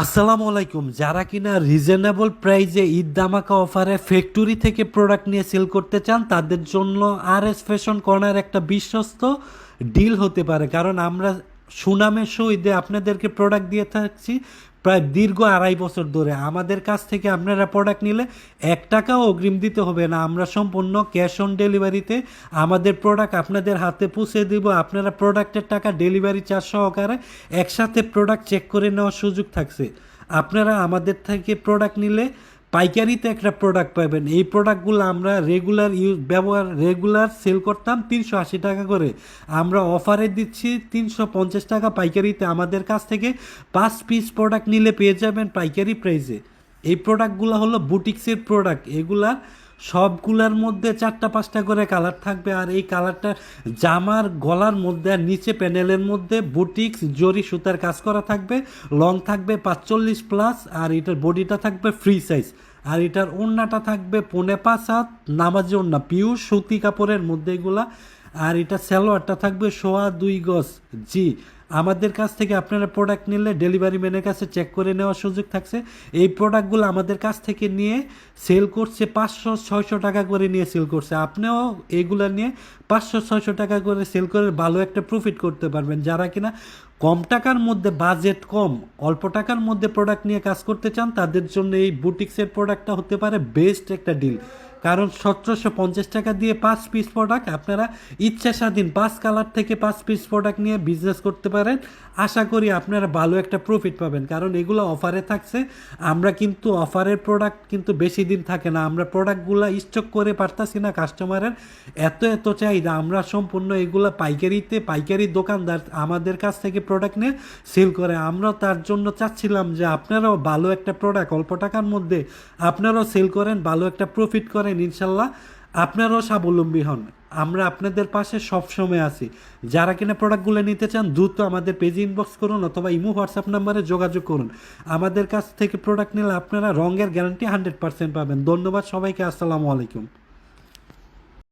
আসসালামু আলাইকুম। যারা কিনা রিজনেবল প্রাইসে ঈদ ধামাকা অফারে ফ্যাক্টরি থেকে প্রোডাক্ট নিয়ে সেল করতে চান তাদের জন্য আর এস ফ্যাশন কর্নার একটা বিশ্বস্ত ডিল হতে পারে, কারণ আমরা সুনামের সহিত আপনাদেরকে প্রোডাক্ট দিয়ে থাকছি প্রায় দীর্ঘ 2.5 বছর ধরে। আমাদের কাছ থেকে আপনারা প্রোডাক্ট নিলে 1 টাকাও অগ্রিম দিতে হবে না, আমরা সম্পূর্ণ ক্যাশ অন ডেলিভারিতে আমাদের প্রোডাক্ট আপনাদের হাতে পৌঁছে দেব। আপনারা প্রোডাক্টের টাকা ডেলিভারি চার্জ সহকারে একসাথে প্রোডাক্ট চেক করে নেওয়ার সুযোগ থাকছে। আপনারা আমাদের থেকে প্রোডাক্ট নিলে পাইকারিতে একটা প্রোডাক্ট পাবেন। এই প্রোডাক্টগুলো আমরা রেগুলার সেল করতাম 380 টাকা করে, আমরা অফারে দিচ্ছি 350 টাকা পাইকারিতে। আমাদের কাছ থেকে 5 পিস প্রোডাক্ট নিলে পেয়ে যাবেন পাইকারি প্রাইসে। এই প্রোডাক্টগুলো হলো বুটিক্সের প্রোডাক্ট, এগুলা সবগুলার মধ্যে 4টা 5টা করে কালার থাকবে। আর এই কালারটা জামার গলার মধ্যে আর নিচে প্যানেলের মধ্যে বুটিক্স জরি সুতার কাজ করা থাকবে, লং থাকবে 45+, আর এটার বডিটা থাকবে ফ্রি সাইজ, আর এটার ওড়নাটা থাকবে 5.5 হাত নামাজি ওড়না, পিওর সুতি কাপড়ের মধ্যে এগুলা। আর এটা সালোয়ারটা থাকবে 2.25 গজ। জি, আমাদের কাছ থেকে আপনারা প্রোডাক্ট নিলে ডেলিভারি ম্যানের কাছে চেক করে নেওয়ার সুযোগ থাকছে। এই প্রোডাক্টগুলো আমাদের কাছ থেকে নিয়ে সেল করছে 500-600 টাকা করে নিয়ে সেল করছে। আপনিও এইগুলো নিয়ে 500-600 টাকা করে সেল করে ভালো একটা প্রফিট করতে পারবেন। যারা কিনা কম টাকার মধ্যে, বাজেট কম, অল্প টাকার মধ্যে প্রোডাক্ট নিয়ে কাজ করতে চান তাদের জন্য এই বুটিক্সের প্রোডাক্টটা হতে পারে বেস্ট একটা ডিল। কারণ 1750 টাকা দিয়ে 5 পিস প্রোডাক্ট আপনারা ইচ্ছা স্বাধীন 5 কালার থেকে 5 পিস প্রোডাক্ট নিয়ে বিজনেস করতে পারেন। আশা করি আপনারা ভালো একটা প্রফিট পাবেন, কারণ এগুলো অফারে থাকছে। আমরা কিন্তু অফারের প্রোডাক্ট কিন্তু বেশি দিন থাকে না, আমরা প্রোডাক্টগুলো স্টক করে পারতাছি না, কাস্টমারের এত চাহিদা। আমরা সম্পূর্ণ এগুলো পাইকারি দোকানদার আমাদের কাছ থেকে প্রোডাক্ট নিয়ে সেল করে। আমরা তার জন্য চাচ্ছিলাম যে আপনারাও ভালো একটা প্রোডাক্ট অল্প টাকার মধ্যে আপনারাও সেল করেন, ভালো একটা প্রফিট করেন, ইনশাল্লাহ আপনারাও স্বাবলম্বী হন। আমরা আপনাদের পাশে সবসময় আছি। যারা কিনা প্রোডাক্টগুলো নিতে চান দ্রুত আমাদের পেজে ইনবক্স করুন অথবা ইমো হোয়াটসঅ্যাপ নাম্বারে যোগাযোগ করুন। আমাদের কাছ থেকে প্রোডাক্ট নিলে আপনারা রঙের গ্যারান্টি 100% পাবেন। ধন্যবাদ সবাইকে। আসসালামু আলাইকুম।